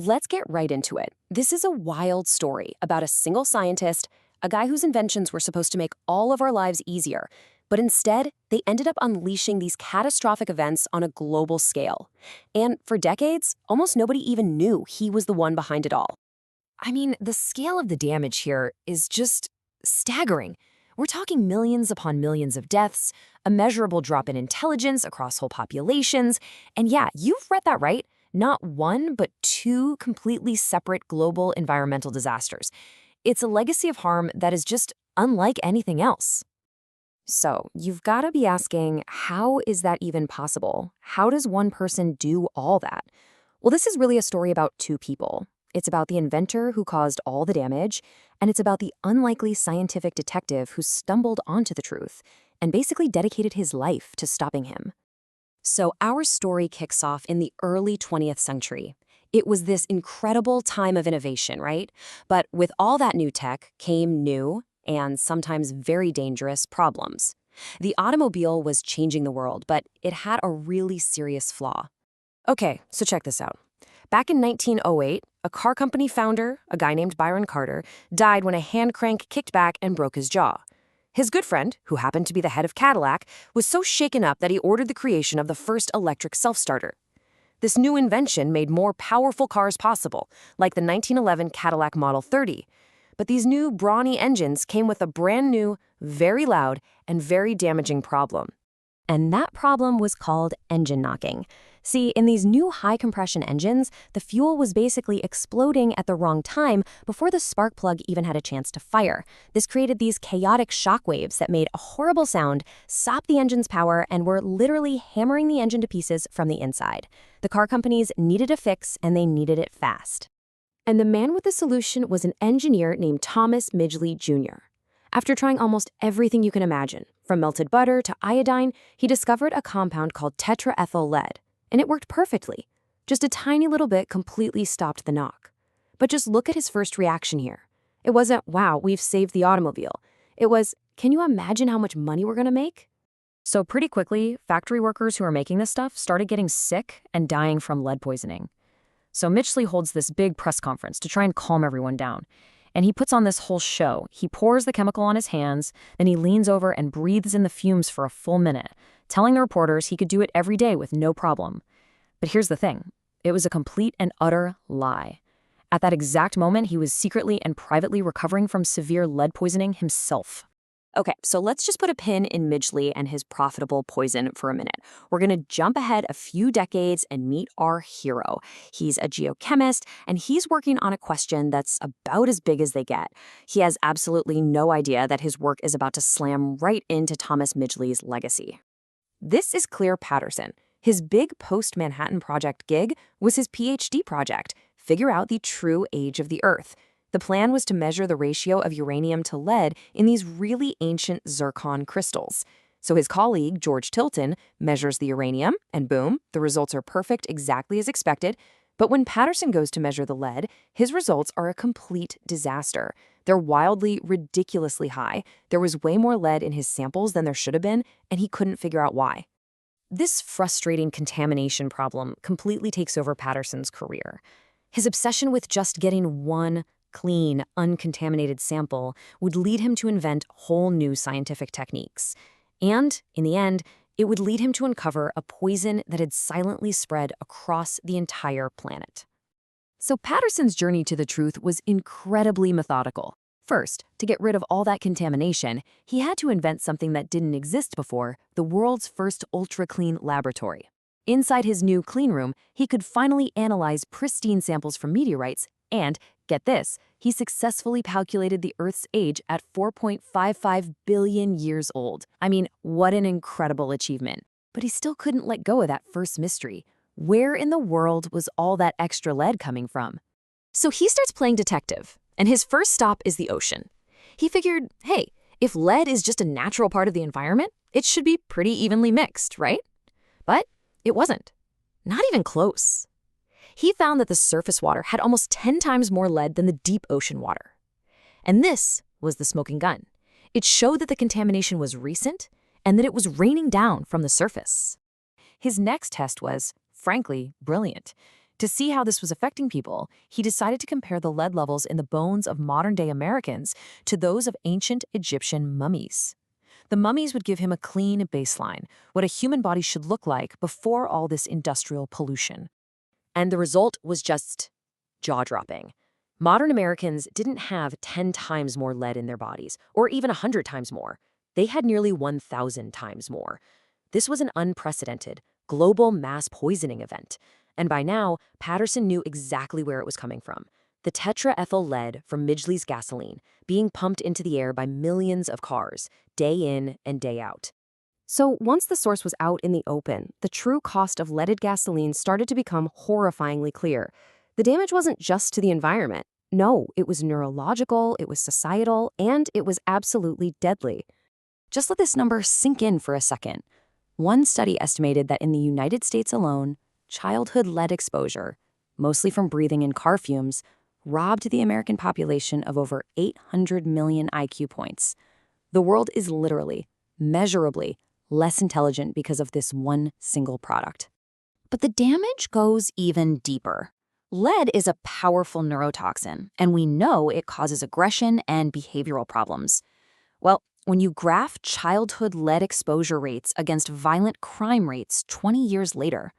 Let's get right into it. This is a wild story about a single scientist, a guy whose inventions were supposed to make all of our lives easier, but instead, they ended up unleashing these catastrophic events on a global scale. And for decades, almost nobody even knew he was the one behind it all. I mean, the scale of the damage here is just staggering. We're talking millions upon millions of deaths, a measurable drop in intelligence across whole populations, and yeah, you've read that right, not one, but two completely separate global environmental disasters. It's a legacy of harm that is just unlike anything else. So, you've got to be asking, how is that even possible? How does one person do all that? Well, this is really a story about two people. It's about the inventor who caused all the damage, and it's about the unlikely scientific detective who stumbled onto the truth and basically dedicated his life to stopping him. So our story kicks off in the early 20th century. It was this incredible time of innovation, right? But with all that new tech came new and sometimes very dangerous problems. The automobile was changing the world, but it had a really serious flaw. Okay, so check this out. Back in 1908, a car company founder, a guy named Byron Carter, died when a hand crank kicked back and broke his jaw. His good friend, who happened to be the head of Cadillac, was so shaken up that he ordered the creation of the first electric self-starter. This new invention made more powerful cars possible, like the 1911 Cadillac Model 30. But these new, brawny engines came with a brand new, very loud, and very damaging problem. And that problem was called engine knocking. See, in these new high-compression engines, the fuel was basically exploding at the wrong time before the spark plug even had a chance to fire. This created these chaotic shock waves that made a horrible sound, stopped the engine's power, and were literally hammering the engine to pieces from the inside. The car companies needed a fix, and they needed it fast. And the man with the solution was an engineer named Thomas Midgley Jr. After trying almost everything you can imagine, from melted butter to iodine, he discovered a compound called tetraethyl lead. And it worked perfectly. Just a tiny little bit completely stopped the knock. But just look at his first reaction here. It wasn't, wow, we've saved the automobile. It was, can you imagine how much money we're going to make? So pretty quickly, factory workers who are making this stuff started getting sick and dying from lead poisoning. So Midgley holds this big press conference to try and calm everyone down. And he puts on this whole show. He pours the chemical on his hands, then he leans over and breathes in the fumes for a full minute, telling the reporters he could do it every day with no problem. But here's the thing. It was a complete and utter lie. At that exact moment, he was secretly and privately recovering from severe lead poisoning himself. Okay, so let's just put a pin in Midgley and his profitable poison for a minute. We're going to jump ahead a few decades and meet our hero. He's a geochemist, and he's working on a question that's about as big as they get. He has absolutely no idea that his work is about to slam right into Thomas Midgley's legacy. This is Clair Patterson. His big post-Manhattan Project gig was his PhD project, figure out the true age of the Earth. The plan was to measure the ratio of uranium to lead in these really ancient zircon crystals. So his colleague, George Tilton, measures the uranium, and boom, the results are perfect exactly as expected. But when Patterson goes to measure the lead, his results are a complete disaster. They're wildly, ridiculously high. There was way more lead in his samples than there should have been, and he couldn't figure out why. This frustrating contamination problem completely takes over Patterson's career. His obsession with just getting one clean, uncontaminated sample would lead him to invent whole new scientific techniques. And, in the end, it would lead him to uncover a poison that had silently spread across the entire planet. So Patterson's journey to the truth was incredibly methodical. First, to get rid of all that contamination, he had to invent something that didn't exist before, the world's first ultra-clean laboratory. Inside his new cleanroom, he could finally analyze pristine samples from meteorites and, get this, he successfully calculated the Earth's age at 4.55 billion years old. I mean, what an incredible achievement. But he still couldn't let go of that first mystery. Where in the world was all that extra lead coming from? So he starts playing detective, and his first stop is the ocean. He figured, hey, if lead is just a natural part of the environment, it should be pretty evenly mixed, right? But it wasn't. Not even close. He found that the surface water had almost 10 times more lead than the deep ocean water. And this was the smoking gun. It showed that the contamination was recent and that it was raining down from the surface. His next test was, frankly, brilliant. To see how this was affecting people, he decided to compare the lead levels in the bones of modern-day Americans to those of ancient Egyptian mummies. The mummies would give him a clean baseline, what a human body should look like before all this industrial pollution. And the result was just jaw-dropping. Modern Americans didn't have 10 times more lead in their bodies, or even 100 times more. They had nearly 1,000 times more. This was an unprecedented, global mass poisoning event. And by now, Patterson knew exactly where it was coming from. The tetraethyl lead from Midgley's gasoline being pumped into the air by millions of cars, day in and day out. So once the source was out in the open, the true cost of leaded gasoline started to become horrifyingly clear. The damage wasn't just to the environment. No, it was neurological, it was societal, and it was absolutely deadly. Just let this number sink in for a second. One study estimated that in the United States alone, childhood lead exposure, mostly from breathing in car fumes, robbed the American population of over 800 million IQ points. The world is literally, measurably, less intelligent because of this one single product. But the damage goes even deeper. Lead is a powerful neurotoxin, and we know it causes aggression and behavioral problems. Well, when you graph childhood lead exposure rates against violent crime rates 20 years later,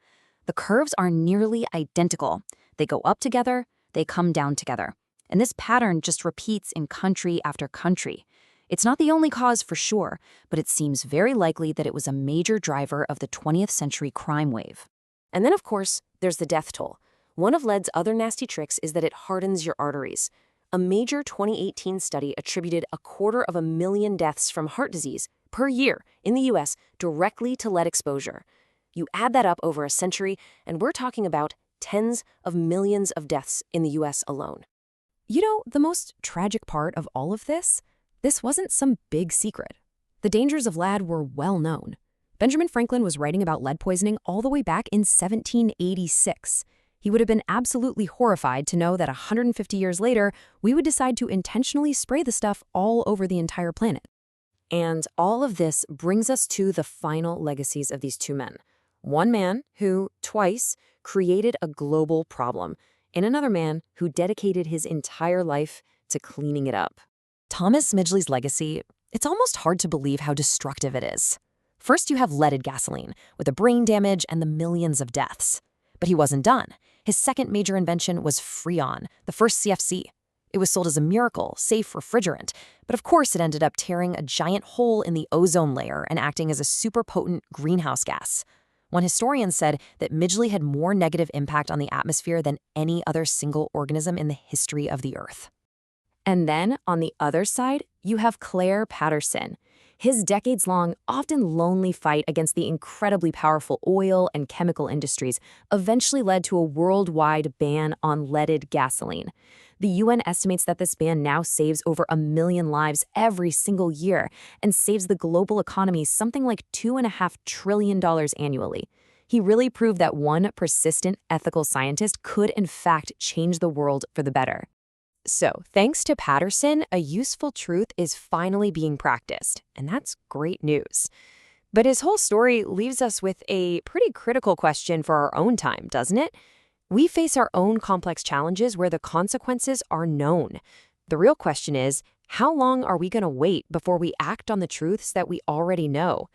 the curves are nearly identical. They go up together, they come down together. And this pattern just repeats in country after country. It's not the only cause for sure, but it seems very likely that it was a major driver of the 20th century crime wave. And then, of course, there's the death toll. One of lead's other nasty tricks is that it hardens your arteries. A major 2018 study attributed 250,000 deaths from heart disease per year in the U.S. directly to lead exposure. You add that up over a century, and we're talking about tens of millions of deaths in the U.S. alone. You know, the most tragic part of all of this? This wasn't some big secret. The dangers of lead were well known. Benjamin Franklin was writing about lead poisoning all the way back in 1786. He would have been absolutely horrified to know that 150 years later, we would decide to intentionally spray the stuff all over the entire planet. And all of this brings us to the final legacies of these two men. One man who, twice, created a global problem, and another man who dedicated his entire life to cleaning it up. Thomas Midgley's legacy, it's almost hard to believe how destructive it is. First, you have leaded gasoline, with the brain damage and the millions of deaths. But he wasn't done. His second major invention was Freon, the first CFC. It was sold as a miracle, safe refrigerant, but of course it ended up tearing a giant hole in the ozone layer and acting as a super potent greenhouse gas. One historian said that Midgley had more negative impact on the atmosphere than any other single organism in the history of the Earth. And then, on the other side, you have Clair Patterson. His decades-long, often lonely fight against the incredibly powerful oil and chemical industries eventually led to a worldwide ban on leaded gasoline. The UN estimates that this ban now saves over 1 million lives every single year and saves the global economy something like $2.5 trillion annually. He really proved that one persistent ethical scientist could in fact change the world for the better. So, thanks to Patterson, a useful truth is finally being practiced, and that's great news. But his whole story leaves us with a pretty critical question for our own time, doesn't it? We face our own complex challenges where the consequences are known. The real question is, how long are we going to wait before we act on the truths that we already know?